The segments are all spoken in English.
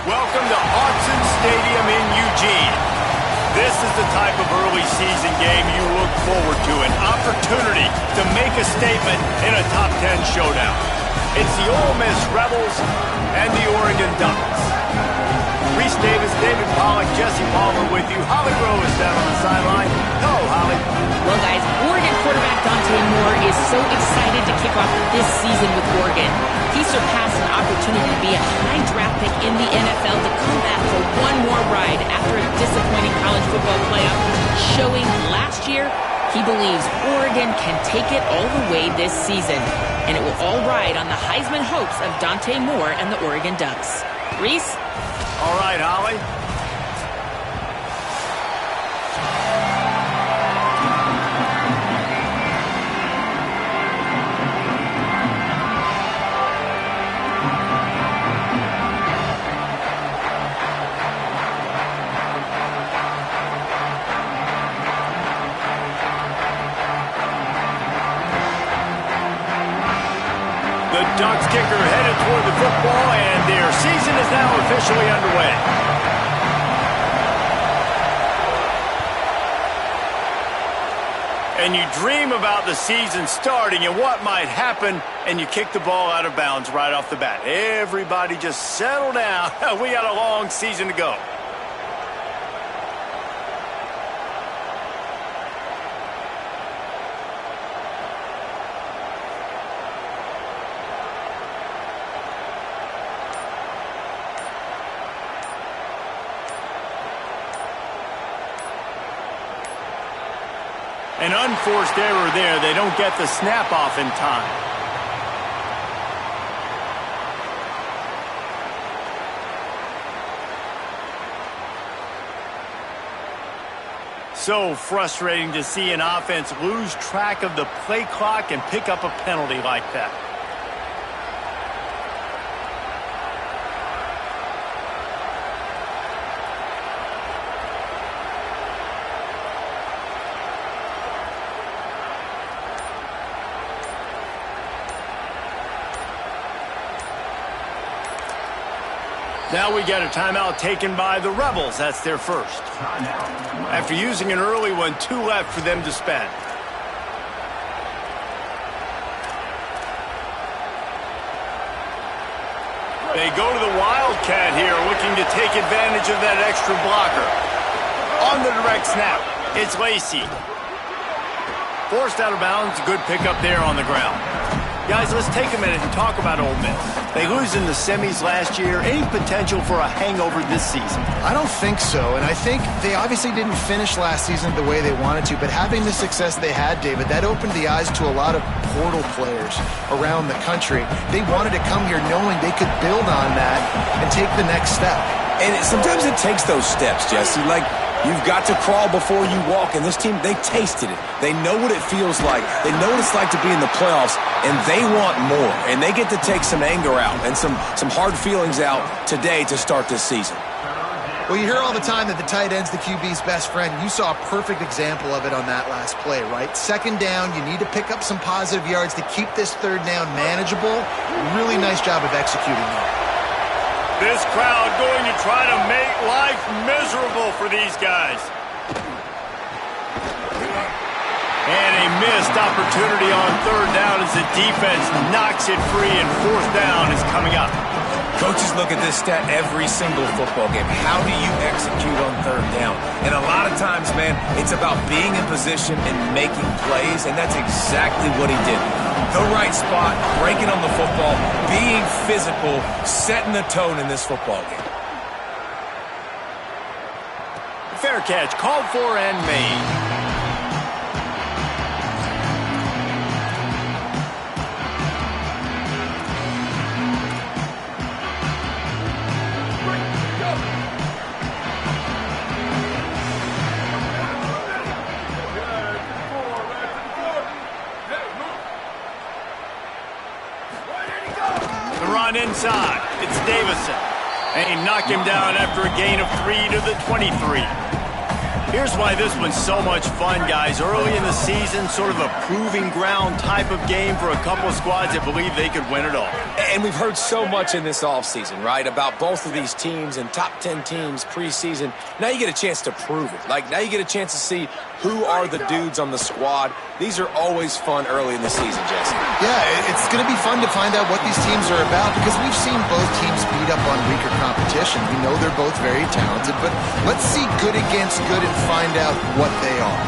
Welcome to Autzen Stadium in Eugene. This is the type of early season game you look forward to, an opportunity to make a statement in a top 10 showdown. It's the Ole Miss Rebels and the Oregon Ducks. Reese Davis, David Pollack, Jesse Palmer with you. Holly Rowe is down on the sideline. Hello, Holly. Well, guys, Oregon quarterback Dante Moore is so excited to kick off this season with Oregon. He surpassed an opportunity to be a high draft pick in the NFL to come back for one more ride after a disappointing college football playoff, showing last year he believes Oregon can take it all the way this season. And it will all ride on the Heisman hopes of Dante Moore and the Oregon Ducks. Reese? All right, Holly. The Ducks kicker headed toward the football, and their season is now officially underway. And you dream about the season starting and what might happen, and you kick the ball out of bounds right off the bat. Everybody just settle down. We got a long season to go. An unforced error there. They don't get the snap off in time. So frustrating to see an offense lose track of the play clock and pick up a penalty like that. Now we get a timeout taken by the Rebels. That's their first. After using an early one, 2 left for them to spend. They go to the Wildcat here, looking to take advantage of that extra blocker. On the direct snap, it's Lacey. Forced out of bounds, good pickup there on the ground. Guys, let's take a minute and talk about Ole Miss. They lose in the semis last year. Any potential for a hangover this season? I don't think so, and I think they obviously didn't finish last season the way they wanted to, but having the success they had, David, that opened the eyes to a lot of portal players around the country. They wanted to come here knowing they could build on that and take the next step. And sometimes it takes those steps, Jesse. Like, you've got to crawl before you walk. And this team, they tasted it. They know what it feels like. They know what it's like to be in the playoffs, and they want more. And they get to take some anger out and some hard feelings out today to start this season. Well, you hear all the time that the tight end's the QB's best friend. You saw a perfect example of it on that last play, right? Second down, you need to pick up some positive yards to keep this third down manageable. Really nice job of executing that. This crowd going to try to make life miserable for these guys. And a missed opportunity on third down as the defense knocks it free, and fourth down is coming up. Coaches look at this stat every single football game. How do you execute on third down? And a lot of times, man, it's about being in position and making plays, and that's exactly what he did. The right spot, breaking on the football, being physical, setting the tone in this football game. Fair catch, called for and made. Inside, it's Davison, and he knocked him down after a gain of 3 to the 23. Here's why this one's so much fun, guys. Early in the season, sort of a proving ground type of game for a couple of squads that believe they could win it all. And we've heard so much in this offseason, right, about both of these teams and top 10 teams preseason. Now you get a chance to prove it. Like, now you get a chance to see who are the dudes on the squad. These are always fun early in the season, Jesse. Yeah, it's going to be fun to find out what these teams are about because we've seen both teams beat up on weaker competition. We know they're both very talented, but let's see good against good and find out what they are.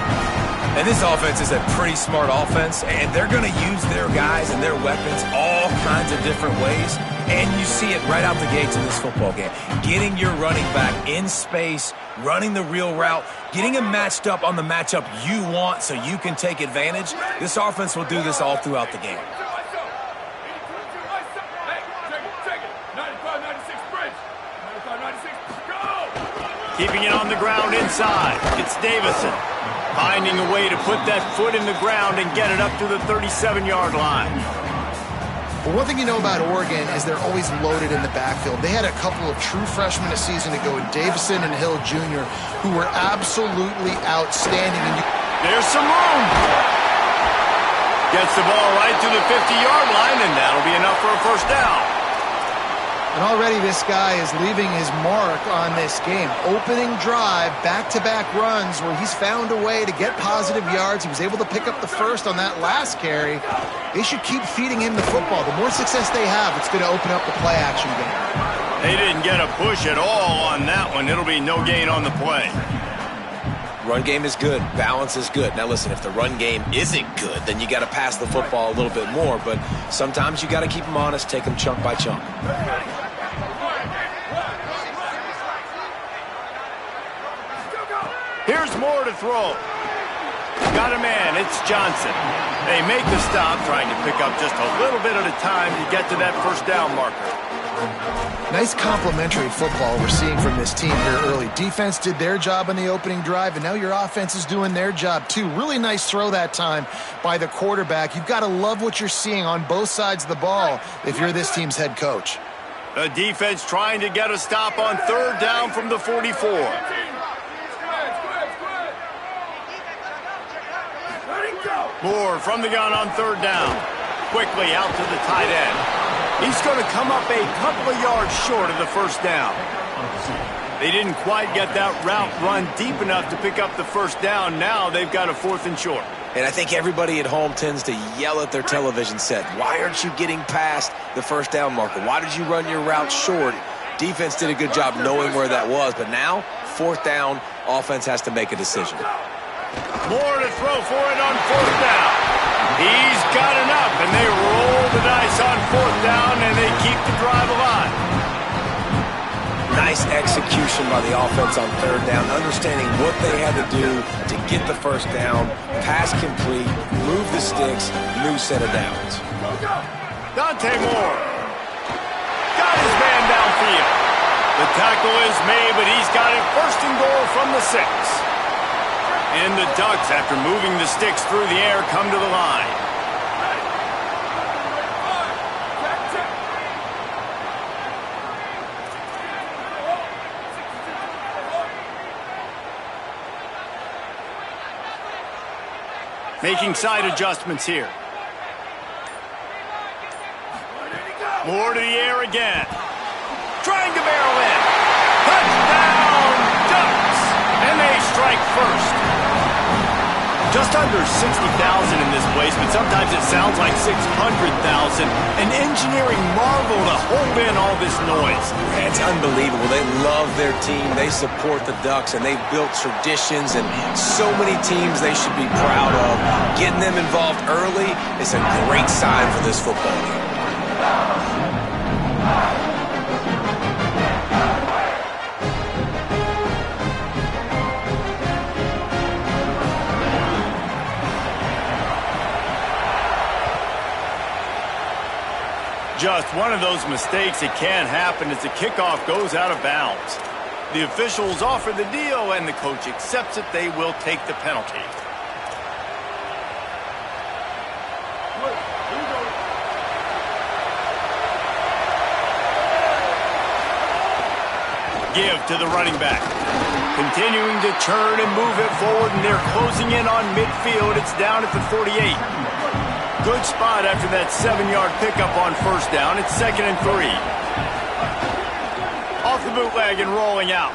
And this offense is a pretty smart offense, and they're going to use their guys and their weapons all kinds of different ways. And you see it right out the gates in this football game. Getting your running back in space, running the real route, getting him matched up on the matchup you want so you can take advantage. This offense will do this all throughout the game. Keeping it on the ground inside, it's Davison. Finding a way to put that foot in the ground and get it up to the 37-yard line. Well, one thing you know about Oregon is they're always loaded in the backfield. They had a couple of true freshmen a season ago in Davison and Hill Jr. who were absolutely outstanding. And there's some room. Gets the ball right to the 50-yard line, and that'll be enough for a first down. And already this guy is leaving his mark on this game. Opening drive, back-to-back runs where he's found a way to get positive yards. He was able to pick up the first on that last carry. They should keep feeding him the football. The more success they have, it's going to open up the play-action game. They didn't get a push at all on that one. It'll be no gain on the play. Run game is good. Balance is good. Now, listen, if the run game isn't good, then you got to pass the football a little bit more. But sometimes you got to keep them honest, take them chunk by chunk. Here's Moore to throw. Got a man. It's Johnson. They make the stop, trying to pick up just a little bit at a time to get to that first down marker. Nice complementary football we're seeing from this team here early. Defense did their job in the opening drive, and now your offense is doing their job too. Really nice throw that time by the quarterback. You've got to love what you're seeing on both sides of the ball if you're this team's head coach. The defense trying to get a stop on third down from the 44. Moore from the gun on third down. Quickly out to the tight end. He's going to come up a couple of yards short of the first down. They didn't quite get that route run deep enough to pick up the first down. Now they've got a 4th and short. And I think everybody at home tends to yell at their television set. Why aren't you getting past the first down marker? Why did you run your route short? Defense did a good job knowing where that was. But now, 4th down, offense has to make a decision. Moore to throw for it on 4th down. He's got enough, and they roll the dice on 4th down, and they keep the drive alive. Nice execution by the offense on 3rd down, understanding what they had to do to get the first down, pass complete, move the sticks, new set of downs. Dante Moore got his man downfield. The tackle is made, but he's got it 1st and goal from the 6. And the Ducks, after moving the sticks through the air, come to the line. Making side adjustments here. Moore to the air again. Trying to Just under 60,000 in this place, but sometimes it sounds like 600,000. An engineering marvel to hold in all this noise. Yeah, it's unbelievable. They love their team. They support the Ducks, and they've built traditions and so many teams they should be proud of. Getting them involved early is a great sign for this football game. Just one of those mistakes that can happen as the kickoff goes out of bounds. The officials offer the deal, and the coach accepts it. They will take the penalty. Give to the running back. Continuing to turn and move it forward, and they're closing in on midfield. It's down at the 48. Good spot after that 7-yard pickup on first down. It's 2nd and 3. Off the bootleg and rolling out.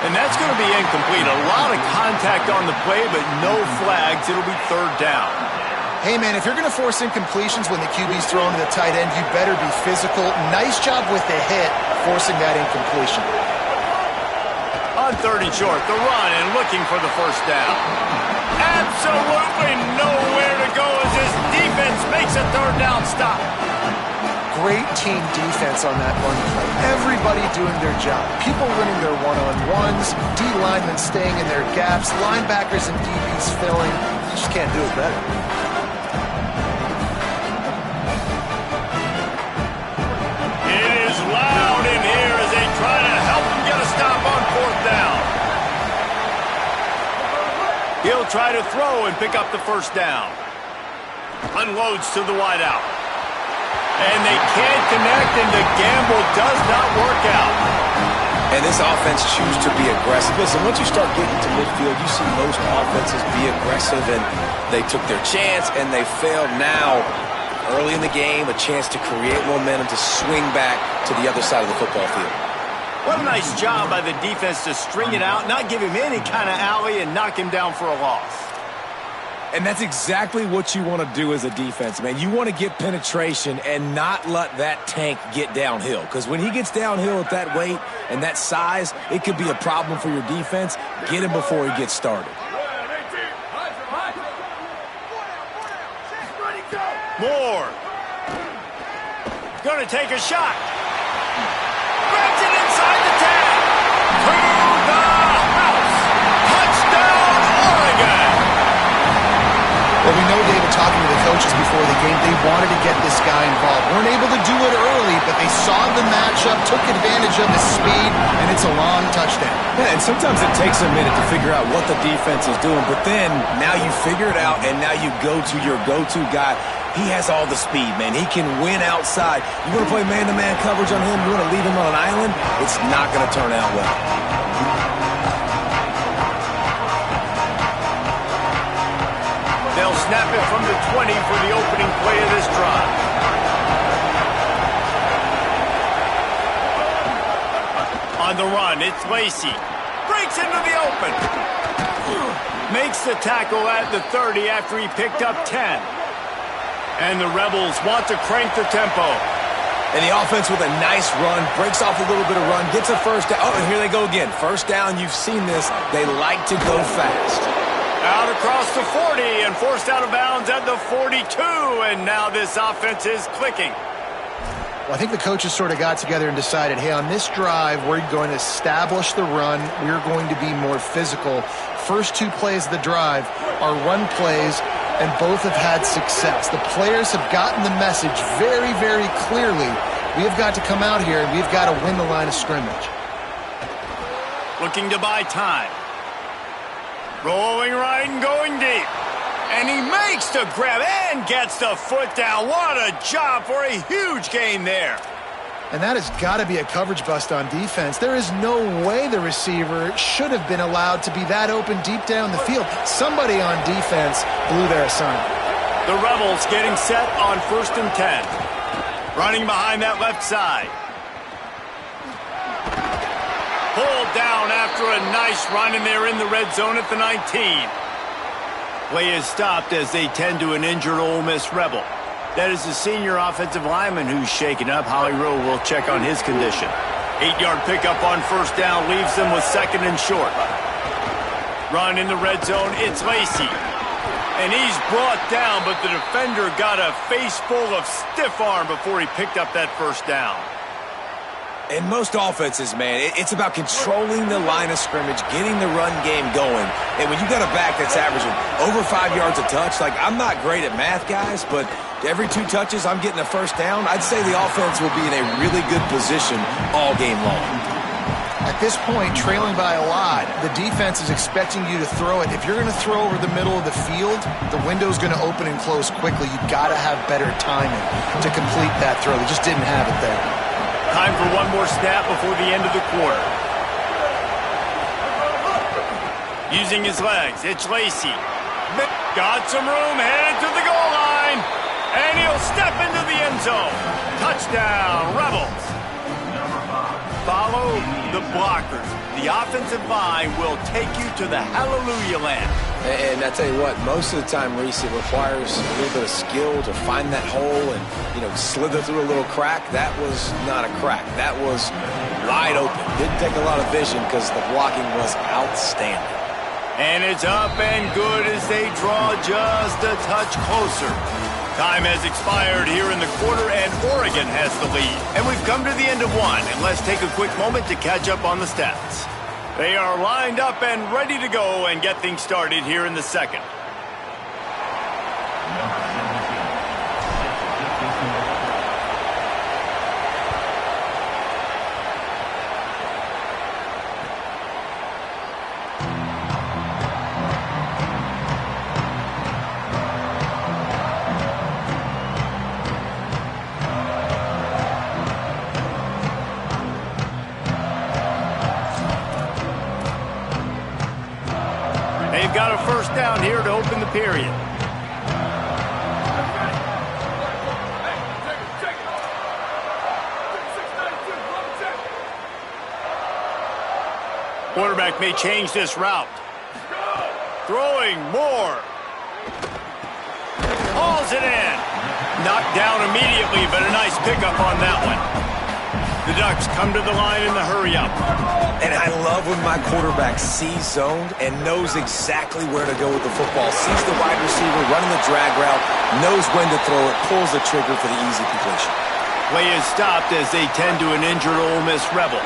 And that's going to be incomplete. A lot of contact on the play, but no flags. It'll be 3rd down. Hey, man, if you're going to force incompletions when the QB's thrown to the tight end, you better be physical. Nice job with the hit, forcing that incompletion. On 3rd and short, the run and looking for the first down. Absolutely nowhere to go as this defense makes a 3rd down stop. Great team defense on that run play. Everybody doing their job. People winning their one-on-ones, D linemen staying in their gaps, linebackers and DBs filling. You just can't do it better. It is loud in here as they try to help them get a stop on 4th down. He'll try to throw and pick up the first down. Unloads to the wideout. And they can't connect, and the gamble does not work out. And this offense chooses to be aggressive. Listen, once you start getting to midfield, you see most offenses be aggressive, and they took their chance, and they failed. Now, early in the game, a chance to create momentum to swing back to the other side of the football field. What a nice job by the defense to string it out, not give him any kind of alley, and knock him down for a loss. And that's exactly what you want to do as a defense, man. You want to get penetration and not let that tank get downhill. Because when he gets downhill at that weight and that size, it could be a problem for your defense. Get him before he gets started. Moore. Going to take a shot. Grabs it inside the 10. To the house. Touchdown, Oregon. Well, we know, David, talking to the coaches before the game, they wanted to get this guy involved. Weren't able to do it early, but they saw the matchup, took advantage of his speed, and it's a long touchdown. Yeah, and sometimes it takes a minute to figure out what the defense is doing, but then now you figure it out, and now you go to your go-to guy. He has all the speed, man. He can win outside. You want to play man-to-man coverage on him? You want to leave him on an island? It's not going to turn out well. They'll snap it from the 20 for the opening play of this drive. On the run, it's Lacey. Breaks into the open. Makes the tackle at the 30 after he picked up 10. And the Rebels want to crank the tempo. And the offense with a nice run, breaks off a little bit of run, gets a first down. Oh, and here they go again. First down, you've seen this. They like to go fast. Out across the 40 and forced out of bounds at the 42. And now this offense is clicking. Well, I think the coaches sort of got together and decided, hey, on this drive, we're going to establish the run. We're going to be more physical. First 2 plays of the drive are run plays, and both have had success. The players have gotten the message very, very clearly. We have got to come out here, and we've got to win the line of scrimmage. Looking to buy time. Rolling right and going deep. And he makes the grab and gets the foot down. What a job for a huge gain there. And that has got to be a coverage bust on defense. There is no way the receiver should have been allowed to be that open deep down the field. Somebody on defense blew their assignment. The Rebels getting set on 1st and 10. Running behind that left side. Pulled down after a nice run, and they're in the red zone at the 19. Play is stopped as they tend to an injured Ole Miss Rebel. That is the senior offensive lineman who's shaken up. Howie Rowe will check on his condition. 8-yard pickup on first down leaves them with second and short. Run in the red zone, it's Lacey. And he's brought down, but the defender got a face full of stiff arm before he picked up that first down. In most offenses, man, it's about controlling the line of scrimmage, getting the run game going. And when you got a back that's averaging over 5 yards a touch, like, I'm not great at math, guys, but every 2 touches I'm getting a first down, I'd say the offense will be in a really good position all game long. At this point, trailing by a lot, the defense is expecting you to throw it. If you're going to throw over the middle of the field, the window's going to open and close quickly. You've got to have better timing to complete that throw. They just didn't have it there. Time for one more snap before the end of the quarter. Using his legs, it's Lacey. Got some room, headed to the goal line. And he'll step into the end zone. Touchdown, Rebels. Follow the blockers. The offensive line will take you to the hallelujah land. And I tell you what, most of the time, Reese, it requires a little bit of skill to find that hole and, slither through a little crack. That was not a crack. That was wide open. Didn't take a lot of vision because the blocking was outstanding. And it's up and good as they draw just a touch closer. Time has expired here in the quarter, and Oregon has the lead. And we've come to the end of one, and let's take a quick moment to catch up on the stats. They are lined up and ready to go and get things started here in the second. They've got a first down here to open the period. Quarterback may change this route. Throwing more. Hauls it in. Knocked down immediately, but a nice pickup on that one. The Ducks come to the line in the hurry-up. And I love when my quarterback sees zoned and knows exactly where to go with the football. Sees the wide receiver running the drag route, knows when to throw it, pulls the trigger for the easy completion. Play is stopped as they tend to an injured Ole Miss Rebel.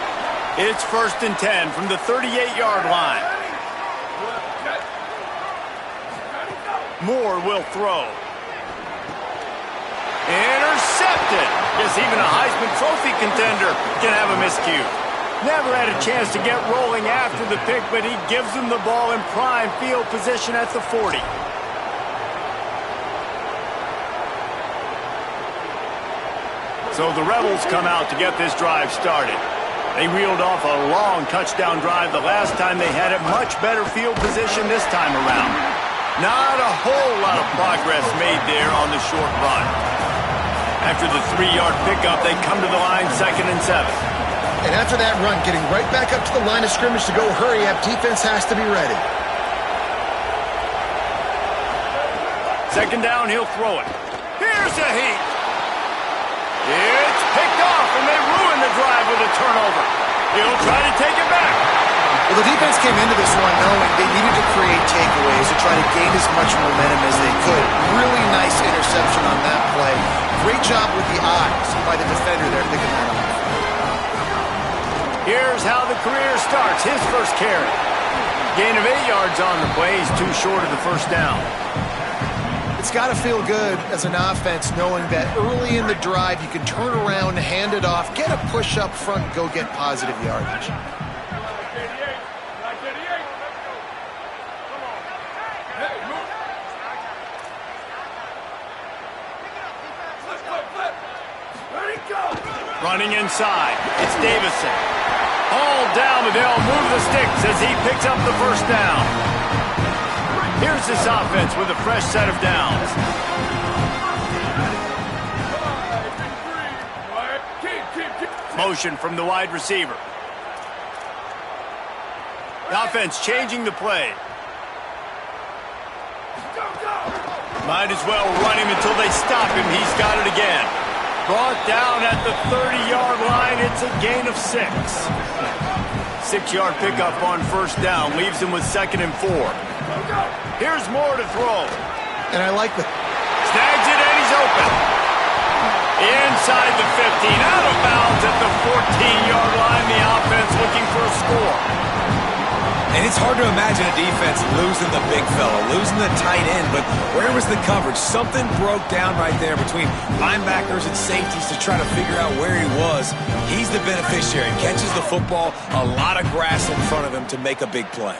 It's 1st and 10 from the 38-yard line. Moore will throw. Intercepted. Yes, even a Heisman Trophy contender can have a miscue. Never had a chance to get rolling after the pick, but he gives them the ball in prime field position at the 40. So the Rebels come out to get this drive started. They reeled off a long touchdown drive the last time they had it. Much better field position this time around. Not a whole lot of progress made there on the short run. After the 3-yard pickup, they come to the line 2nd and 7. And after that run, getting right back up to the line of scrimmage to go hurry up, defense has to be ready. 2nd down, he'll throw it. Here's a heat. It's picked off, and they ruin the drive with a turnover. He'll try to take it back. Well, the defense came into this one knowing they needed to create takeaways to try to gain as much momentum as they could. Really nice interception on that play. Great job with the eyes by the defender there picking that up. Here's how the career starts. His first carry. Gain of 8 yards on the play. He's too short of the first down. It's got to feel good as an offense knowing that early in the drive you can turn around, hand it off, get a push up front, and go get positive yardage. Running inside, it's Davison. All down, but they'll move the sticks as he picks up the first down. Here's this offense with a fresh set of downs. Motion from the wide receiver. The offense changing the play. Might as well run him until they stop him. He's got it again. Brought down at the 30-yard line. It's a gain of 6. 6-yard pickup on first down. Leaves him with 2nd and 4. Here's Moore to throw. And I like the... Snags it and he's open. Inside the 15. Out of bounds at the 14-yard line. The offense looking for a score. And it's hard to imagine a defense losing the big fella, losing the tight end, but where was the coverage? Something broke down right there between linebackers and safeties to try to figure out where he was. He's the beneficiary. Catches the football, a lot of grass in front of him to make a big play.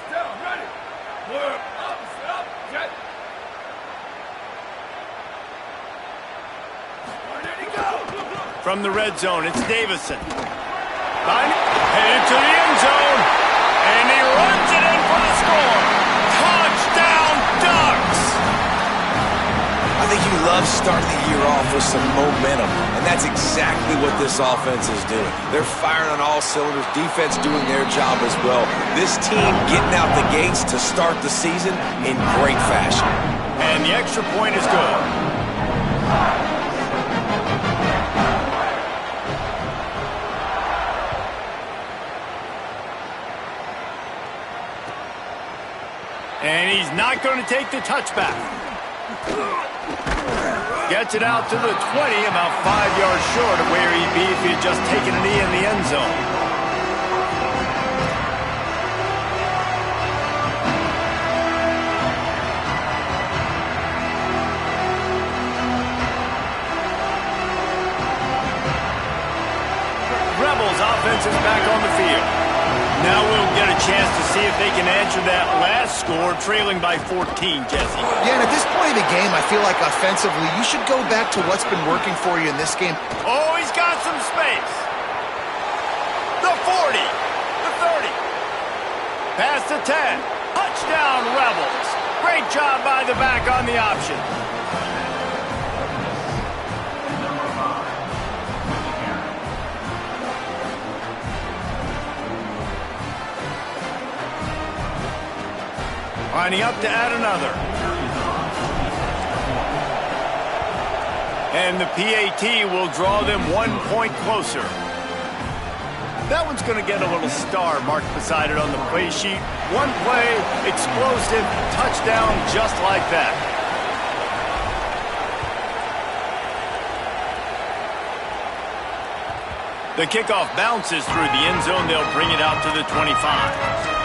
From the red zone, it's Davison. Headed to the end zone. And he runs it in for the score. Touchdown, Ducks! I think you love starting the year off with some momentum, and that's exactly what this offense is doing. They're firing on all cylinders, defense doing their job as well. This team getting out the gates to start the season in great fashion. And the extra point is good. And he's not going to take the touchback. Gets it out to the 20, about 5 yards short of where he'd be if he had just taken a knee in the end zone. Rebels offense is back on the field. Now we'll get a chance to see if they can answer that last score, trailing by 14, Jesse. Yeah, and at this point of the game, I feel like offensively, you should go back to what's been working for you in this game. Oh, he's got some space. The 40, the 30, past the 10. Touchdown, Rebels. Great job by the back on the option. Lining up to add another. And the PAT will draw them 1 point closer. That one's going to get a little star marked beside it on the play sheet. One play, explosive, touchdown just like that. The kickoff bounces through the end zone. They'll bring it out to the 25.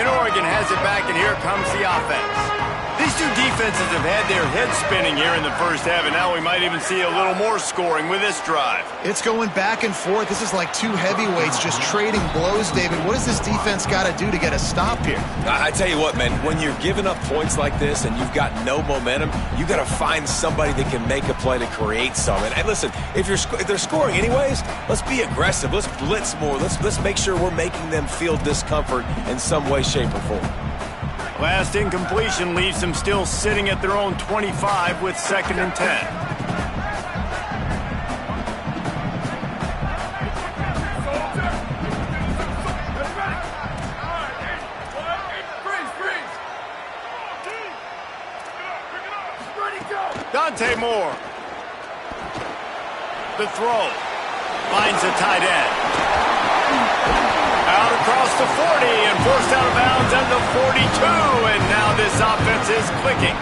Oregon has it back, and here comes the offense. These two defenses have had their heads spinning here in the first half, and now we might even see a little more scoring with this drive. It's going back and forth. This is like two heavyweights just trading blows, David. What does this defense got to do to get a stop here? I tell you what, man, when you're giving up points like this and you've got no momentum, you got to find somebody that can make a play to create some. And listen, if they're scoring anyways, let's be aggressive. Let's blitz more. Let's make sure we're making them feel discomfort in some way, shape, or form. Last incompletion leaves them still sitting at their own 25 with 2nd and 10. Dante Moore. The throw. Finds the tight end. Out across the 40 and forced out of bounds at the 42. And now this offense is clicking.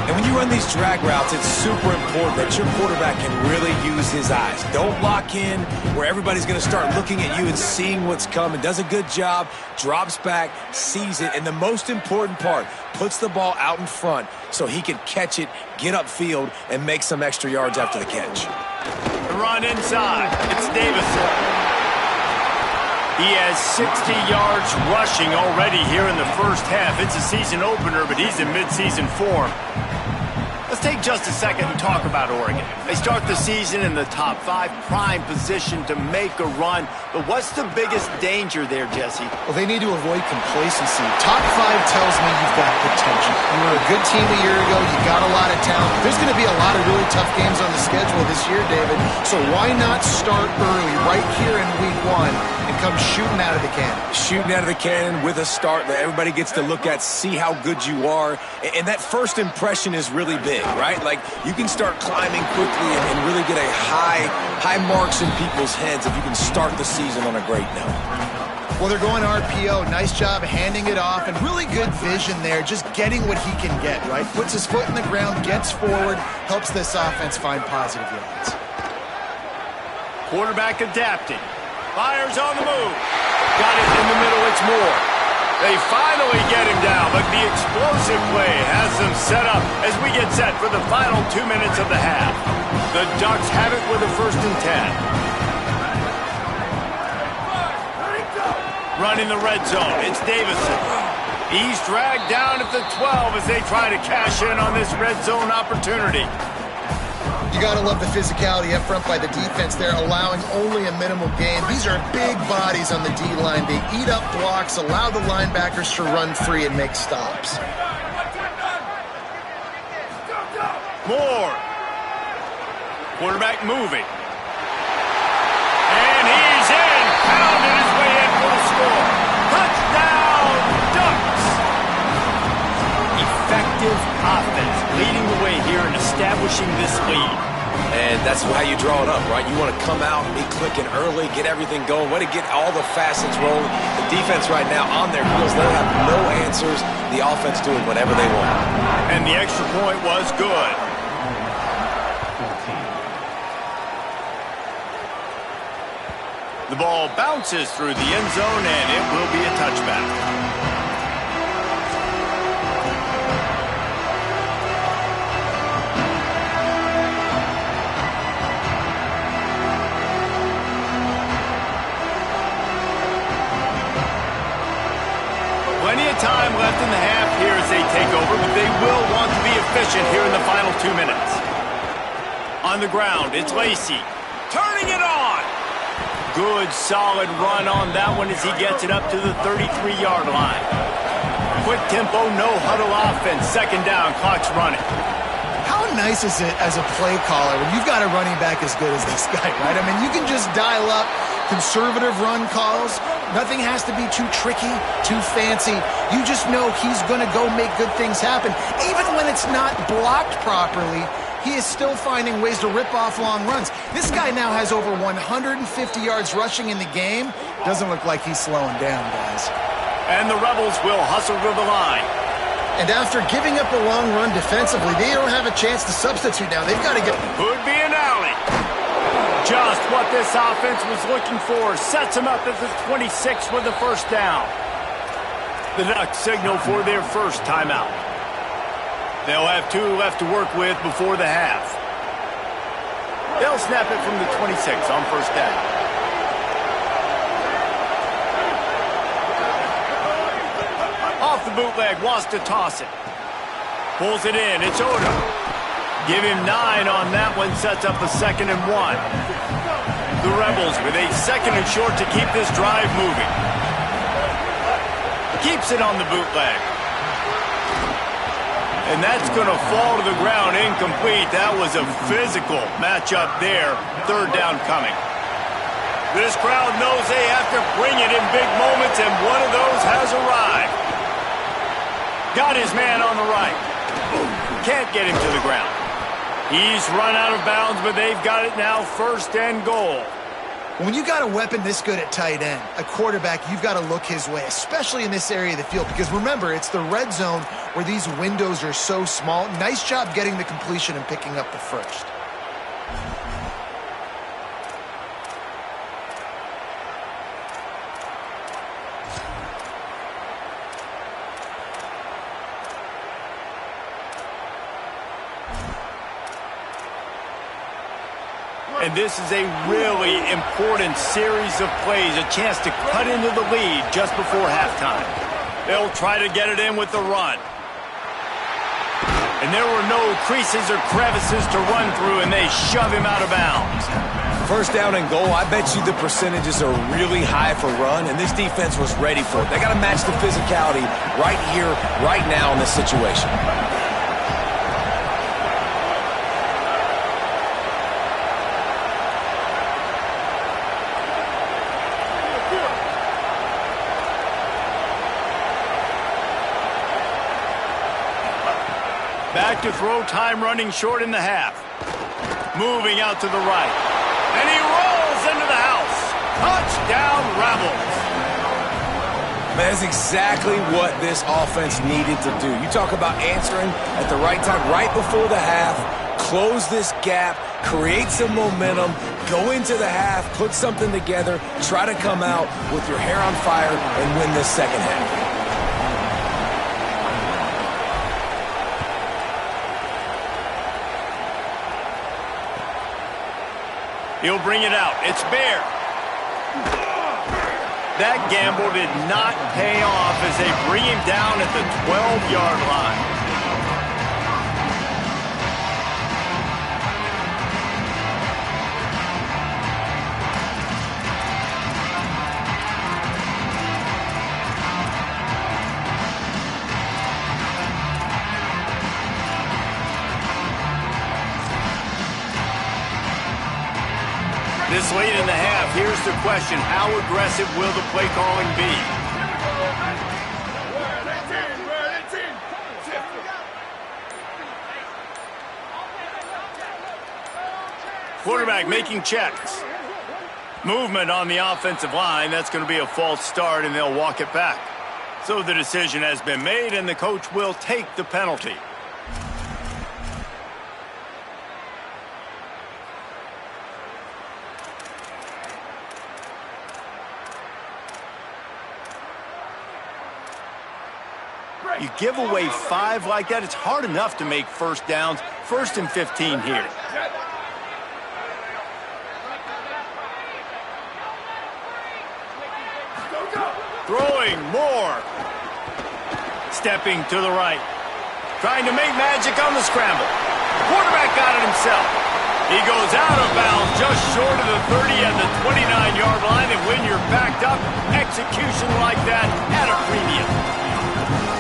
And when you run these drag routes, it's super important that your quarterback can really use his eyes. Don't lock in where everybody's going to start looking at you and seeing what's coming. Does a good job, drops back, sees it, and the most important part, puts the ball out in front so he can catch it, get upfield, and make some extra yards after the catch. The run inside. It's Davison. He has 60 yards rushing already here in the first half. It's a season opener, but he's in midseason form. Let's take just a second and talk about Oregon. They start the season in the top 5, prime position to make a run. But what's the biggest danger there, Jesse? Well, they need to avoid complacency. Top 5 tells me you've got potential. You to a good team a year ago. You got a lot of talent. There's going to be a lot of really tough games on the schedule this year, David. So why not start early right here in week 1 and come shooting out of the cannon? Shooting out of the cannon with a start that everybody gets to look at, see how good you are. And that first impression is really big, right? Like, you can start climbing quickly and really get a high marks in people's heads if you can start the season on a great note. Well, they're going RPO. Nice job handing it off, and really good vision there, just getting what he can get, right? Puts his foot in the ground, gets forward, helps this offense find positive yards. Quarterback adapting. Fires on the move. Got it in the middle, it's Moore. They finally get him down, but the explosive play has them set up as we get set for the final 2 minutes of the half. The Ducks have it with a 1st and 10. Running the red zone, it's Davison. He's dragged down at the 12 as they try to cash in on this red zone opportunity. You got to love the physicality up front by the defense there, allowing only a minimal gain. These are big bodies on the D-line. They eat up blocks, allow the linebackers to run free and make stops. Moore. Quarterback moving. And he's in. Pounded his way in for the score. Touchdown, Ducks. Effective offense leading the way here and establishing this lead. And that's how you draw it up, right? You want to come out, be clicking early, get everything going, way to get all the facets rolling. The defense right now on their heels, they have no answers. The offense doing whatever they want. And the extra point was good. The ball bounces through the end zone, and it will be a touchback. Plenty of time left in the half here as they take over, but they will want to be efficient here in the final 2 minutes. On the ground, it's Lacey. Turning it on! Good, solid run on that one as he gets it up to the 33-yard line. Quick tempo, no huddle offense. 2nd down, clock's running. How nice is it as a play caller when you've got a running back as good as this guy, right? I mean, you can just dial up conservative run calls. Nothing has to be too tricky, too fancy. You just know he's going to go make good things happen. Even when it's not blocked properly, he is still finding ways to rip off long runs. This guy now has over 150 yards rushing in the game. Doesn't look like he's slowing down, guys. And the Rebels will hustle to the line. And after giving up a long run defensively, they don't have a chance to substitute now. They've got to get... Could be an alley. Just what this offense was looking for. Sets him up at the 26 with the 1st down. The Ducks signal for their first timeout. They'll have 2 left to work with before the half. They'll snap it from the 26 on 1st down. Off the bootleg, wants to toss it. Pulls it in, it's Odom. Give him 9 on that one, sets up a 2nd and 1. The Rebels with a 2nd and short to keep this drive moving. Keeps it on the bootleg. And that's going to fall to the ground incomplete. That was a physical matchup there. 3rd down coming. This crowd knows they have to bring it in big moments, and one of those has arrived. Got his man on the right. Can't get him to the ground. He's run out of bounds, but they've got it now 1st and goal. When you got a weapon this good at tight end, a quarterback, you've got to look his way, especially in this area of the field. Because remember, it's the red zone where these windows are so small. Nice job getting the completion and picking up the 1st. And this is a really important series of plays, a chance to cut into the lead just before halftime. They'll try to get it in with the run. And there were no creases or crevices to run through, and they shove him out of bounds. First down and goal, I bet you the percentages are really high for run, and this defense was ready for it. They got to match the physicality right here, right now in this situation. Back to throw, time running short in the half. Moving out to the right. And he rolls into the house. Touchdown, Rebels. That's exactly what this offense needed to do. You talk about answering at the right time, right before the half, close this gap, create some momentum, go into the half, put something together, try to come out with your hair on fire and win this second half. He'll bring it out. It's Bear. That gamble did not pay off as they bring him down at the 12-yard line. This late in the half, here's the question. How aggressive will the play calling be? Quarterback making checks. Movement on the offensive line. That's going to be a false start, and they'll walk it back. So the decision has been made, and the coach will take the penalty. You give away 5 like that, it's hard enough to make first downs. 1st and 15 here. Throwing more. Stepping to the right. Trying to make magic on the scramble. Quarterback got it himself. He goes out of bounds just short of the 30 at the 29-yard line, and when you're backed up, execution like that at a premium.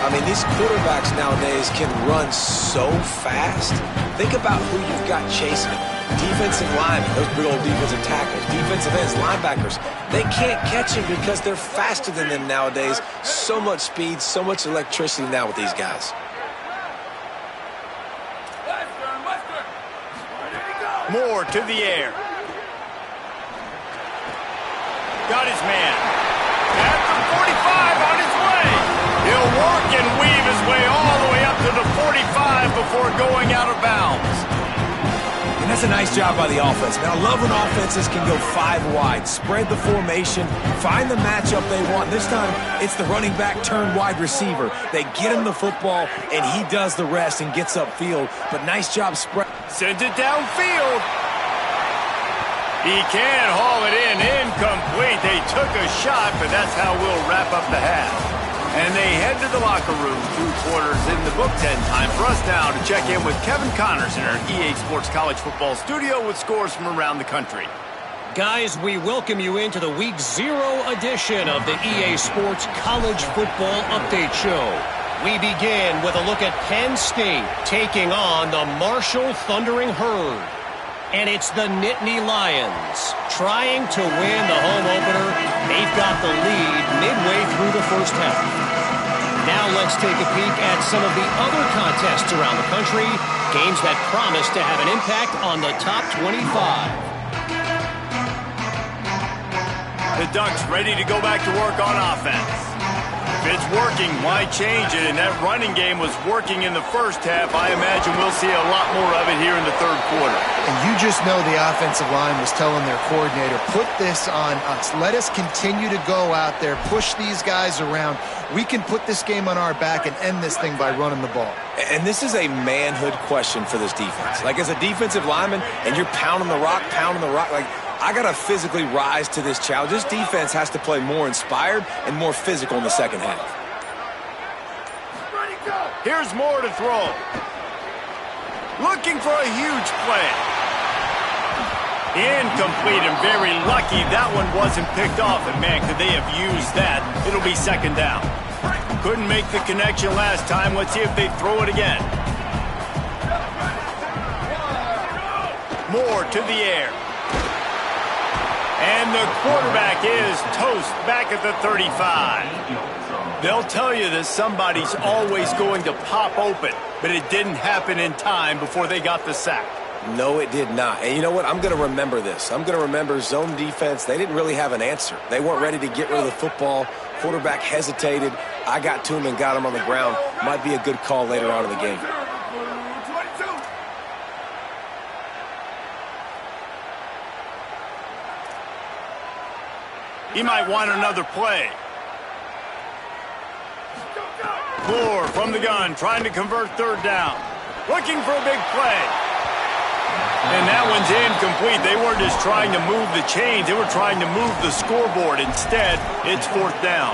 I mean, these quarterbacks nowadays can run so fast. Think about who you've got chasing them. Defensive linemen, those big old defensive tackles, defensive ends, linebackers. They can't catch him because they're faster than them nowadays. So much speed, so much electricity now with these guys. Moore to the air. Got his man. At the 45 on his way. He'll walk and weave his way all the way up to the 45 before going out of bounds. And that's a nice job by the offense. Man, I love when offenses can go 5 wide, spread the formation, find the matchup they want. This time, it's the running back turned wide receiver. They get him the football, and he does the rest and gets upfield. But nice job spread. Sends it downfield. He can haul it in. Incomplete. They took a shot, but that's how we'll wrap up the half. And they head to the locker room. 2 quarters in the book. 10 time for us now to check in with Kevin Connors in our EA Sports College Football studio with scores from around the country. Guys, we welcome you into the Week 0 edition of the EA Sports College Football Update Show. We begin with a look at Penn State taking on the Marshall Thundering Herd. And it's the Nittany Lions trying to win the home opener. They've got the lead midway through the first half. Now let's take a peek at some of the other contests around the country, games that promise to have an impact on the top 25. The Ducks ready to go back to work on offense. If it's working, why change it? And that running game was working in the first half. I imagine we'll see a lot more of it here in the third quarter. And you just know the offensive line was telling their coordinator, put this on us. Let us continue to go out there, push these guys around. We can put this game on our back and end this thing by running the ball. And this is a manhood question for this defense. Like, as a defensive lineman, and you're pounding the rock, like, I got to physically rise to this challenge. This defense has to play more inspired and more physical in the second half. Here's Moore to throw. Looking for a huge play. Incomplete, and very lucky that one wasn't picked off. And man, could they have used that? It'll be second down. Couldn't make the connection last time. Let's see if they throw it again. Moore to the air. And the quarterback is toast back at the 35. They'll tell you that somebody's always going to pop open, but it didn't happen in time before they got the sack. No, it did not. And you know what? I'm going to remember this. I'm going to remember zone defense. They didn't really have an answer. They weren't ready to get rid of the football. Quarterback hesitated. I got to him and got him on the ground. Might be a good call later on in the game. He might want another play. Moore from the gun, trying to convert third down. Looking for a big play. And that one's incomplete. They weren't just trying to move the chains. They were trying to move the scoreboard. Instead, it's fourth down.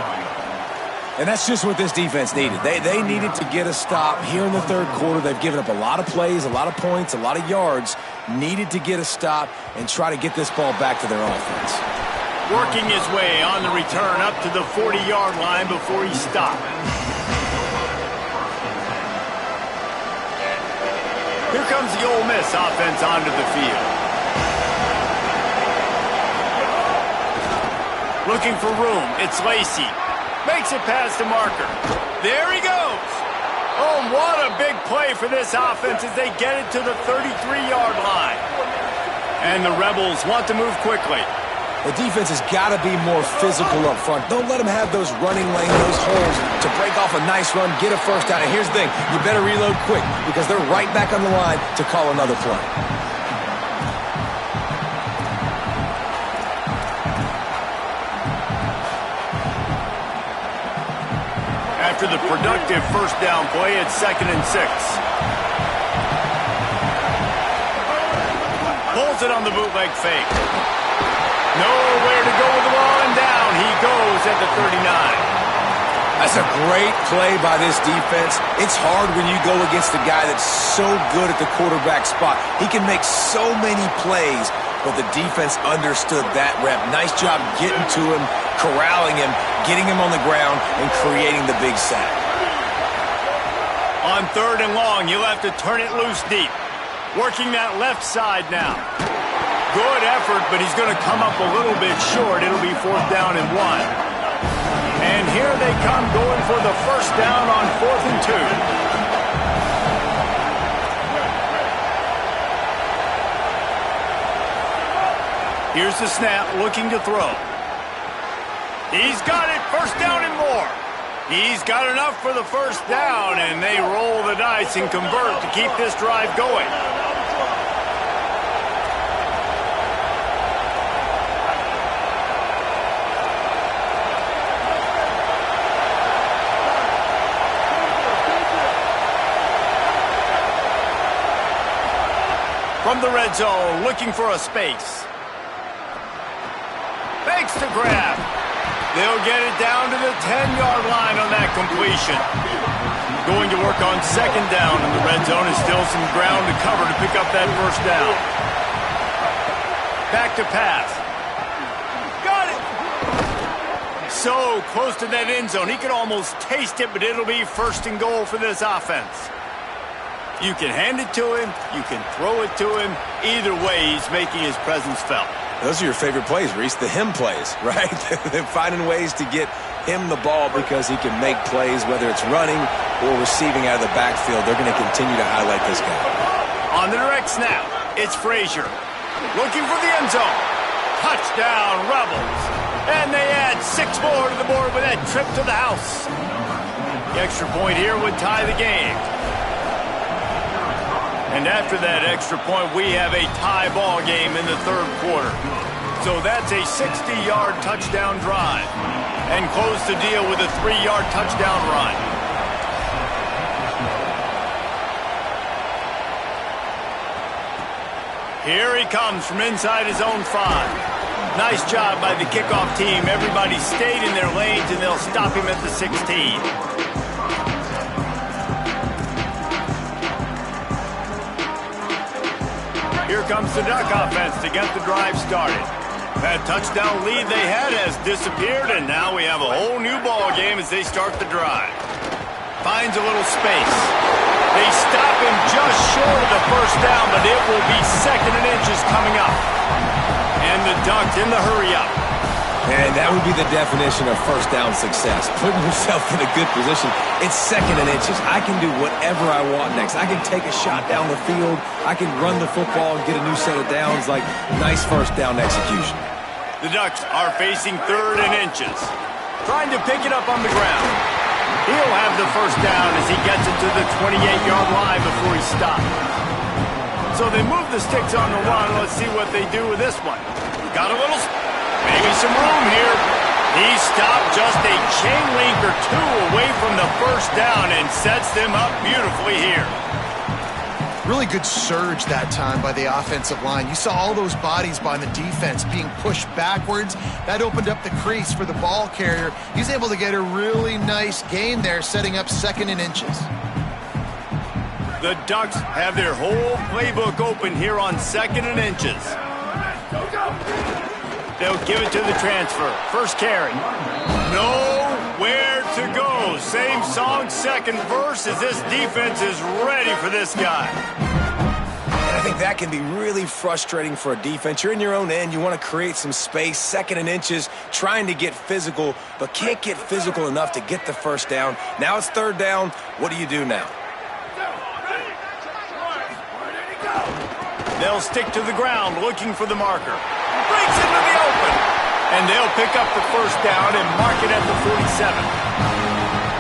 And that's just what this defense needed. They needed to get a stop here in the third quarter. They've given up a lot of plays, a lot of points, a lot of yards. Needed to get a stop and try to get this ball back to their offense. Working his way on the return up to the 40-yard line before he stopped. Here comes the Ole Miss offense onto the field. Looking for room. It's Lacey. Makes it past the marker. There he goes. Oh, what a big play for this offense as they get it to the 33-yard line. And the Rebels want to move quickly. The defense has got to be more physical up front. Don't let them have those running lanes, those holes to break off a nice run, get a first down. And here's the thing, you better reload quick because they're right back on the line to call another play. After the productive first down play, it's 2nd and 6. Pulls it on the bootleg fake. Nowhere to go with the ball, and down he goes at the 39. That's a great play by this defense. It's hard when you go against a guy that's so good at the quarterback spot. He can make so many plays, but the defense understood that rep. Nice job getting to him, corralling him, getting him on the ground, and creating the big sack. On 3rd and long, you'll have to turn it loose deep. Working that left side now. Good effort, but he's going to come up a little bit short. It'll be 4th down and 1. And here they come going for the first down on 4th and 2. Here's the snap, looking to throw. He's got it, first down and more. He's got enough for the first down, and they roll the dice and convert to keep this drive going. From the red zone, looking for a space. Fakes to grab. They'll get it down to the 10-yard line on that completion. Going to work on 2nd down in the red zone. Is still some ground to cover to pick up that first down. Back to pass. Got it! So close to that end zone. He could almost taste it, but it'll be 1st and goal for this offense. You can hand it to him, you can throw it to him. Either way, he's making his presence felt. Those are your favorite plays, Reese, the him plays, right? They're finding ways to get him the ball because he can make plays, whether it's running or receiving out of the backfield. They're going to continue to highlight this guy. On the direct snap, it's Frazier. Looking for the end zone. Touchdown, Rebels. And they add 6 more to the board with that trip to the house. The extra point here would tie the game. And after that extra point, we have a tie ball game in the 3rd quarter. So that's a 60-yard touchdown drive. And close the deal with a 3-yard touchdown run. Here he comes from inside his own 5. Nice job by the kickoff team. Everybody stayed in their lanes, and they'll stop him at the 16. Here comes the Duck offense to get the drive started. That touchdown lead they had has disappeared, and now we have a whole new ball game as they start the drive. Finds a little space. They stop him just short of the first down, but it will be 2nd and inches coming up. And the Ducks in the hurry-up. And that would be the definition of first down success. Putting yourself in a good position. It's 2nd and inches. I can do whatever I want next. I can take a shot down the field. I can run the football and get a new set of downs. Like, nice first down execution. The Ducks are facing 3rd and inches. Trying to pick it up on the ground. He'll have the first down as he gets it to the 28-yard line before he stops. So they move the sticks on the run. Let's see what they do with this one. Got a little... maybe some room here. He stopped just a chain link or two away from the first down and sets them up beautifully here. Really good surge that time by the offensive line. You saw all those bodies by the defense being pushed backwards. That opened up the crease for the ball carrier. He's able to get a really nice gain there, setting up 2nd and inches. The Ducks have their whole playbook open here on 2nd and inches. They'll give it to the transfer. First carry. Nowhere to go. Same song, second verse, as this defense is ready for this guy. And I think that can be really frustrating for a defense. You're in your own end. You want to create some space. 2nd and inches, trying to get physical, but can't get physical enough to get the first down. Now it's 3rd down. What do you do now? They'll stick to the ground looking for the marker. Breaks into the open. And they'll pick up the first down and mark it at the 47.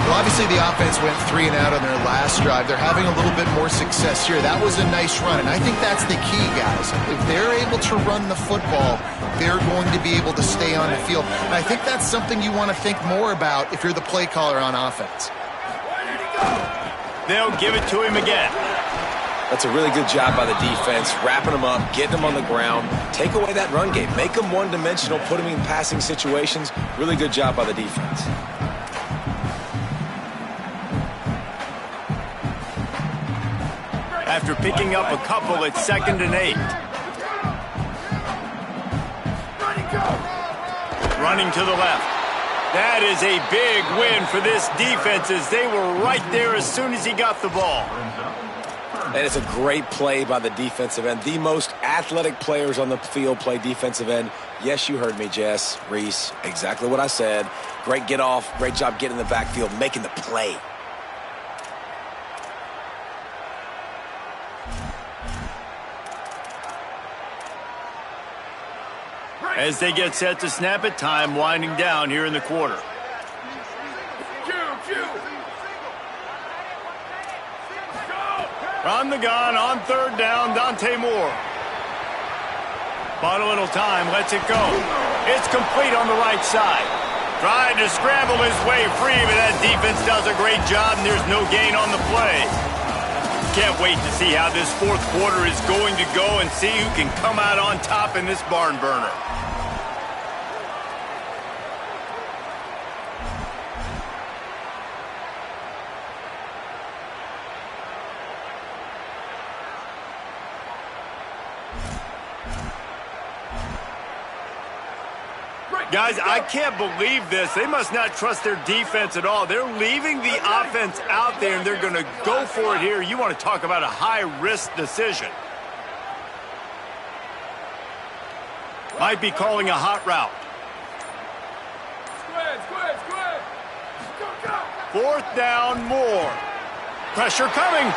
Well, obviously the offense went 3 and out on their last drive. They're having a little bit more success here. That was a nice run, and I think that's the key, guys. If they're able to run the football, they're going to be able to stay on the field. And I think that's something you want to think more about if you're the play caller on offense. They'll give it to him again. That's a really good job by the defense, wrapping them up, getting them on the ground. Take away that run game. Make them one-dimensional, put them in passing situations. Really good job by the defense. After picking up a couple, it's 2nd and 8. Running to the left. That is a big win for this defense as they were right there as soon as he got the ball. And it's a great play by the defensive end. The most athletic players on the field play defensive end. Yes, you heard me, Jess, Reese. Exactly what I said. Great get off. Great job getting in the backfield, making the play. As they get set to snap it, time winding down here in the quarter. From the gun on 3rd down, Dante Moore. Bought a little time, lets it go. It's complete on the right side. Tried to scramble his way free, but that defense does a great job, and there's no gain on the play. Can't wait to see how this 4th quarter is going to go and see who can come out on top in this barn burner. Guys, I can't believe this. They must not trust their defense at all. They're leaving the offense out there, and they're going to go for it here. You want to talk about a high-risk decision. Might be calling a hot route. 4th down, Moore. Pressure coming.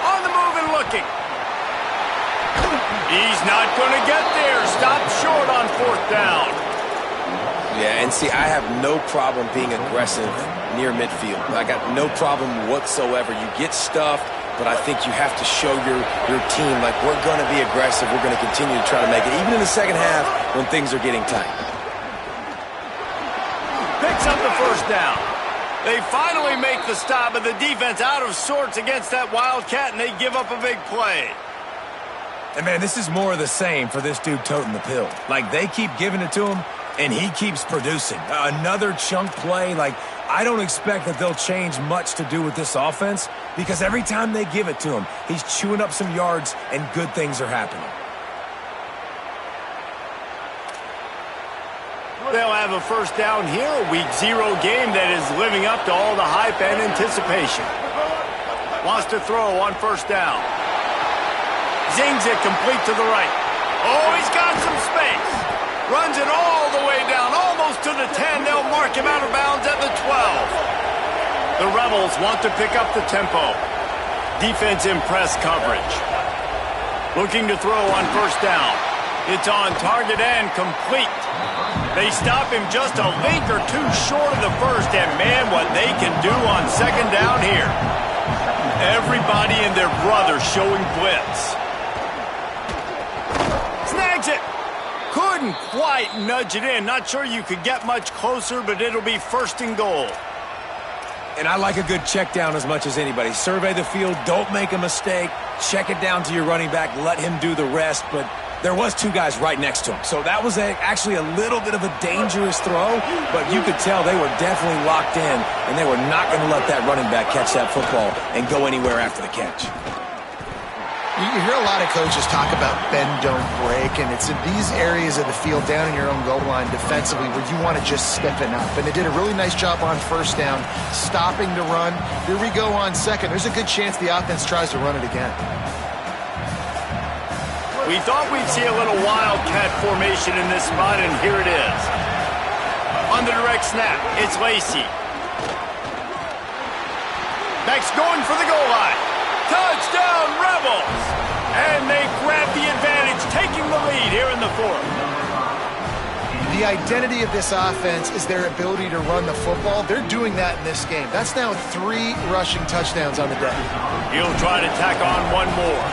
On the move and looking. He's not going to get there. Stopped short on 4th down. Yeah, and see, I have no problem being aggressive near midfield. I got no problem whatsoever. You get stuffed, but I think you have to show your team, like, we're going to be aggressive. We're going to continue to try to make it, even in the second half when things are getting tight. Picks up the first down. They finally make the stop, but the defense out of sorts against that Wildcat, and they give up a big play. And, man, this is more of the same for this dude toting the pill. Like, they keep giving it to him, and he keeps producing. Another chunk play. Like, I don't expect that they'll change much to do with this offense because every time they give it to him, he's chewing up some yards and good things are happening. They'll have a first down here, a Week 0 game that is living up to all the hype and anticipation. Wants to throw on first down. Zings it complete to the right. Oh, he's got some space. Runs it all the way down, almost to the 10. They'll mark him out of bounds at the 12. The Rebels want to pick up the tempo. Defense in press coverage. Looking to throw on first down. It's on target and complete. They stop him just a link or two short of the first, and man, what they can do on second down here. Everybody and their brother showing blitz. Snags it. Couldn't quite nudge it in. Not sure you could get much closer, but it'll be first and goal. And I like a good check down as much as anybody. Survey the field, don't make a mistake, check it down to your running back, let him do the rest, but there was two guys right next to him. So that was actually a little bit of a dangerous throw, but you could tell they were definitely locked in, and they were not going to let that running back catch that football and go anywhere after the catch. You hear a lot of coaches talk about bend, don't break, and it's in these areas of the field down in your own goal line defensively where you want to just stiffen up. And they did a really nice job on first down, stopping the run. Here we go on second. There's a good chance the offense tries to run it again. We thought we'd see a little wildcat formation in this spot, and here it is. On the direct snap, it's Lacey. Next, going for the goal line. Touchdown, Rebels! And they grab the advantage, taking the lead here in the fourth. The identity of this offense is their ability to run the football. They're doing that in this game. That's now 3 rushing touchdowns on the day. He'll try to tack on one more.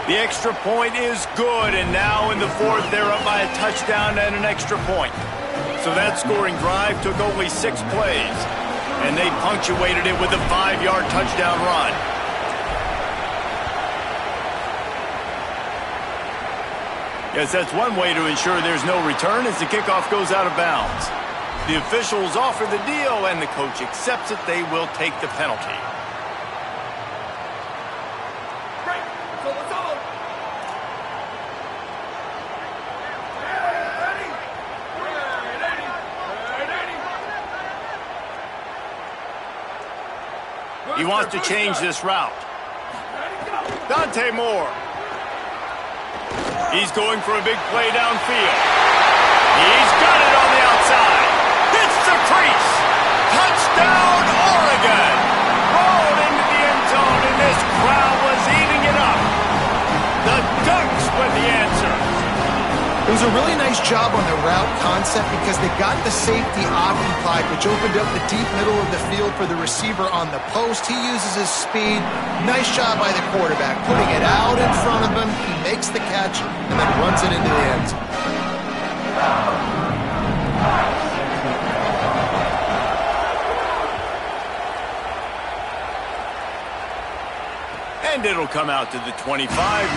The extra point is good, and now in the fourth, they're up by a touchdown and an extra point. So that scoring drive took only 6 plays, and they punctuated it with a 5-yard touchdown run. Yes, that's one way to ensure there's no return as the kickoff goes out of bounds. The officials offer the deal, and the coach accepts it. They will take the penalty. He wants to change this route. Dante Moore. He's going for a big play downfield. He's got it on the outside. Hits the crease. Touchdown, Oregon. Rolled into the end zone, and this crowd was eating it up. The Ducks with the answer. It was a really nice job on the route concept because they got the safety occupied, which opened up the deep middle of the field for the receiver on the post. He uses his speed. Nice job by the quarterback, putting it out in front of him. He makes the catch and then runs it into the end zone. And it'll come out to the 25.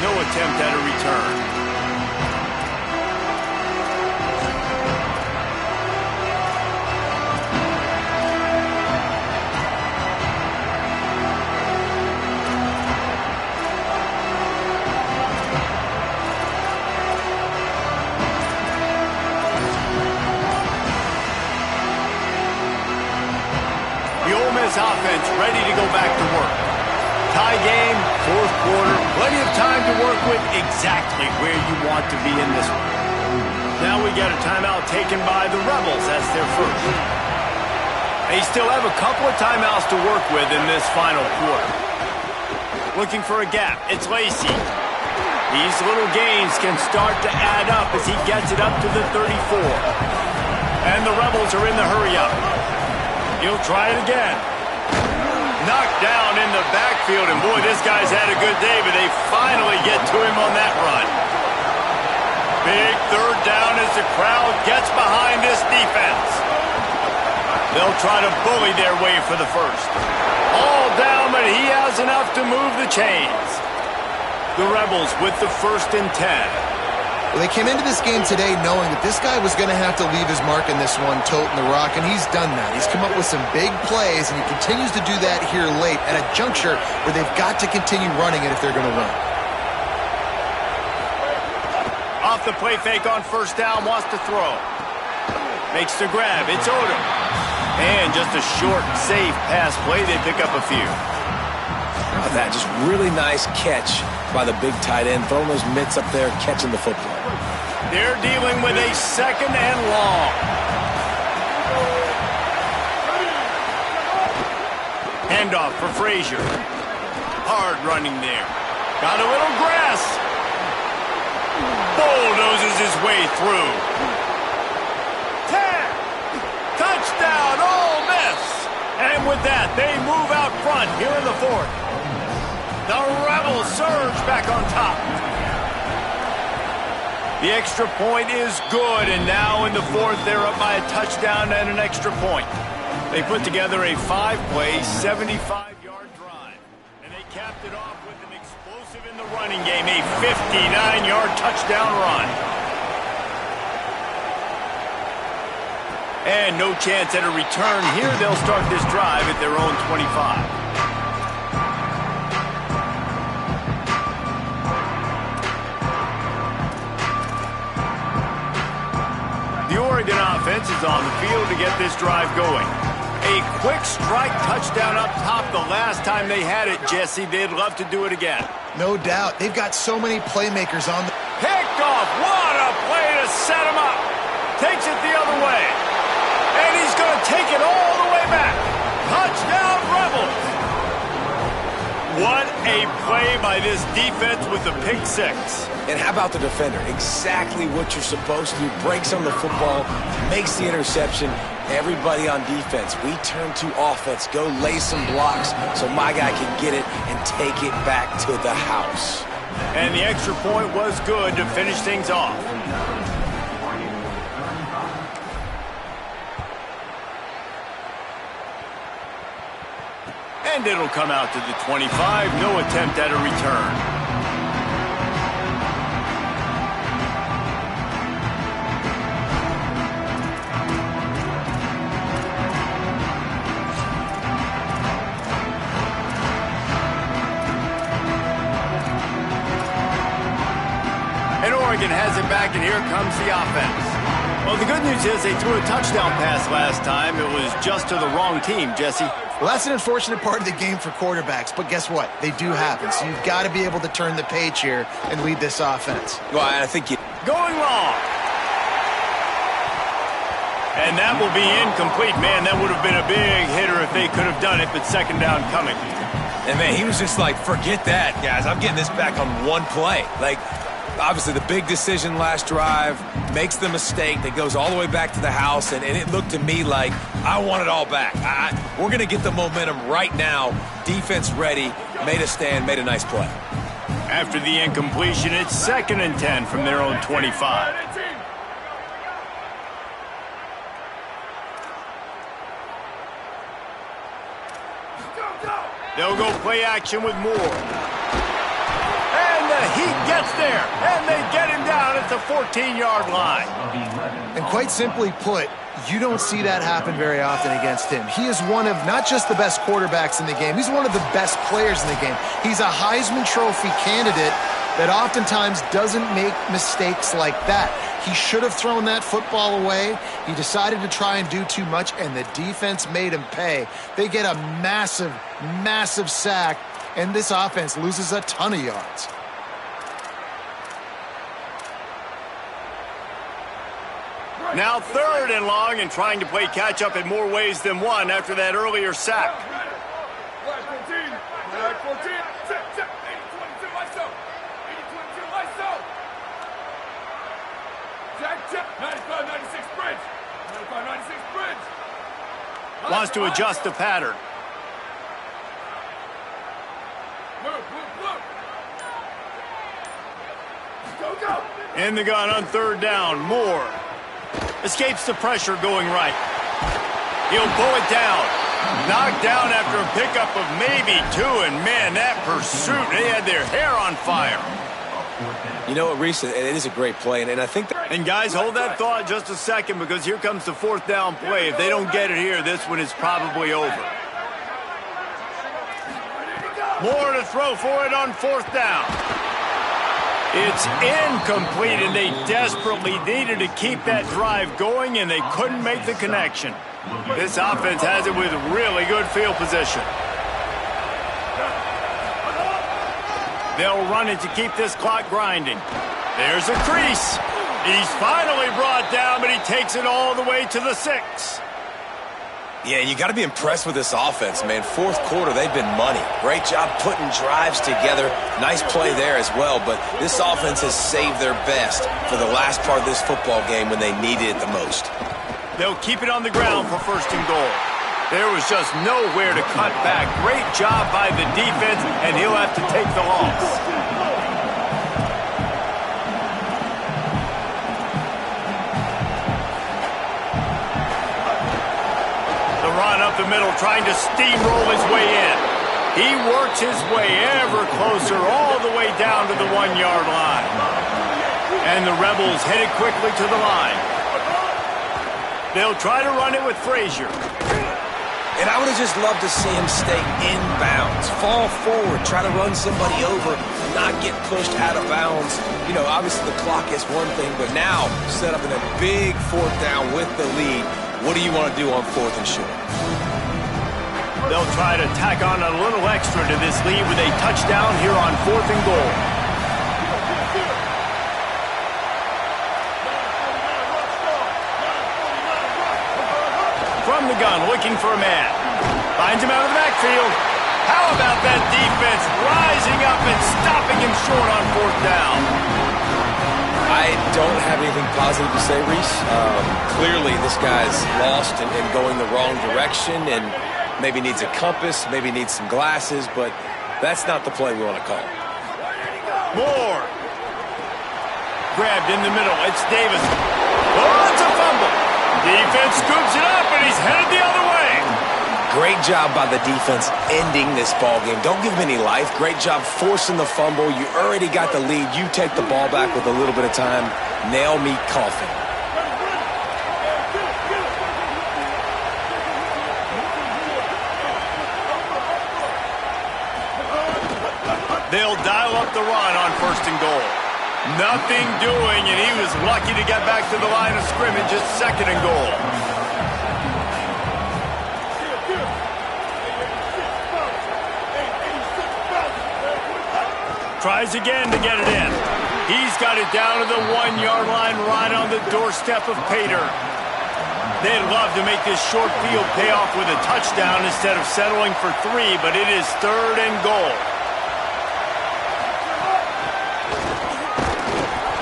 No attempt at a return. Offense ready to go back to work. Tie game, fourth quarter, plenty of time to work with, exactly where you want to be in this one. Now we got a timeout taken by the Rebels as their first. They still have a couple of timeouts to work with in this final quarter. Looking for a gap, it's Lacey. These little gains can start to add up as he gets it up to the 34. And the Rebels are in the hurry-up. He'll try it again. Knocked down in the backfield, and boy, this guy's had a good day, but they finally get to him on that run. Big third down as the crowd gets behind this defense. They'll try to bully their way for the first. All down, but he has enough to move the chains. The Rebels with the 1st and 10. Well, they came into this game today knowing that this guy was going to have to leave his mark in this one, toting the rock, and he's done that. He's come up with some big plays, and he continues to do that here late at a juncture where they've got to continue running it if they're going to win. Off the play fake on first down, wants to throw. Makes the grab. It's Odom. And just a short, safe pass play. They pick up a few. How about that? Just really nice catch by the big tight end. Throwing those mitts up there, catching the football. They're dealing with a 2nd and long. Handoff for Frazier. Hard running there. Got a little grass. Bulldozes his way through. 10. Touchdown, Ole Miss. And with that, they move out front here in the 4th. The Rebels surge back on top. The extra point is good, and now in the 4th, they're up by a touchdown and an extra point. They put together a 5-play, 75-yard drive, and they capped it off with an explosive in the running game, a 59-yard touchdown run. And no chance at a return here. They'll start this drive at their own 25. The Oregon offense is on the field to get this drive going. A quick strike touchdown up top the last time they had it, Jesse. They'd love to do it again. No doubt. They've got so many playmakers on the... Picked off. What a play to set him up. Takes it the other way. And he's going to take it all the way back. Touchdown, Rebels. What a play by this defense with the pick 6. And how about the defender? Exactly what you're supposed to do. Breaks on the football, makes the interception. Everybody on defense, we turn to offense. Go lay some blocks so my guy can get it and take it back to the house. And the extra point was good to finish things off. And it'll come out to the 25. No attempt at a return. And Oregon has it back, and here comes the offense. Well, the good news is they threw a touchdown pass last time. It was just to the wrong team, Jesse. Well, that's an unfortunate part of the game for quarterbacks, but guess what? They do happen, so you've got to be able to turn the page here and lead this offense. Well, I think you... Going long. And that will be incomplete. Man, that would have been a big hitter if they could have done it, but 2nd down coming. And, man, he was just like, forget that, guys. I'm getting this back on one play. Like, obviously, the big decision last drive, makes the mistake that goes all the way back to the house, and it looked to me like I want it all back. We're going to get the momentum right now. Defense ready, made a stand, made a nice play. After the incompletion, it's 2nd and 10 from their own 25. They'll go play action with Moore. He gets there, and they get him down at the 14-yard line. And quite simply put, you don't see that happen very often against him. He is one of not just the best quarterbacks in the game, he's one of the best players in the game. He's a Heisman Trophy candidate that oftentimes doesn't make mistakes like that. He should have thrown that football away. He decided to try and do too much, and the defense made him pay. They get a massive, massive sack, and this offense loses a ton of yards. Now 3rd and long, and trying to play catch-up in more ways than one after that earlier sack. Wants to adjust the pattern. In the gun on 3rd down, Moore. Escapes the pressure going right. He'll pull it down. Knocked down after a pickup of maybe 2, and man, that pursuit, they had their hair on fire. You know what, Reese, it is a great play, and I think that... And guys, hold that thought just a second, because here comes the 4th down play. If they don't get it here, this one is probably over. More to throw for it on 4th down. It's incomplete, and they desperately needed to keep that drive going, and they couldn't make the connection. This offense has it with really good field position. They'll run it to keep this clock grinding. There's a crease. He's finally brought down, but he takes it all the way to the 6. Yeah, you got to be impressed with this offense, man. Fourth quarter, they've been money. Great job putting drives together. Nice play there as well, but this offense has saved their best for the last part of this football game when they needed it the most. They'll keep it on the ground for 1st and goal. There was just nowhere to cut back. Great job by the defense, and he'll have to take the loss. Run up the middle, trying to steamroll his way in. He works his way ever closer, all the way down to the 1-yard line. And the Rebels headed quickly to the line. They'll try to run it with Frazier. And I would have just loved to see him stay inbounds, fall forward, try to run somebody over, not get pushed out of bounds. You know, obviously the clock is one thing, but now set up in a big 4th down with the lead. What do you want to do on 4th and short? They'll try to tack on a little extra to this lead with a touchdown here on 4th and goal. From the gun, looking for a man. Finds him out of the backfield. How about that defense rising up and stopping him short on 4th down? I don't have anything positive to say, Reese. Clearly, this guy's lost and going the wrong direction and maybe needs a compass, maybe needs some glasses, but that's not the play we want to call. Moore. Grabbed in the middle. It's Davis. Oh, it's a fumble. Defense scoops it up, and he's headed the other way. Great job by the defense ending this ball game. Don't give him any life. Great job forcing the fumble. You already got the lead. You take the ball back with a little bit of time. Nail me coffin. They'll dial up the run on 1st and goal. Nothing doing, and he was lucky to get back to the line of scrimmage at 2nd and goal. Tries again to get it in. He's got it down to the 1-yard line right on the doorstep of Pater. They'd love to make this short field pay off with a touchdown instead of settling for 3, but it is 3rd and goal.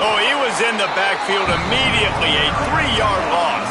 Oh, he was in the backfield immediately, a 3-yard loss.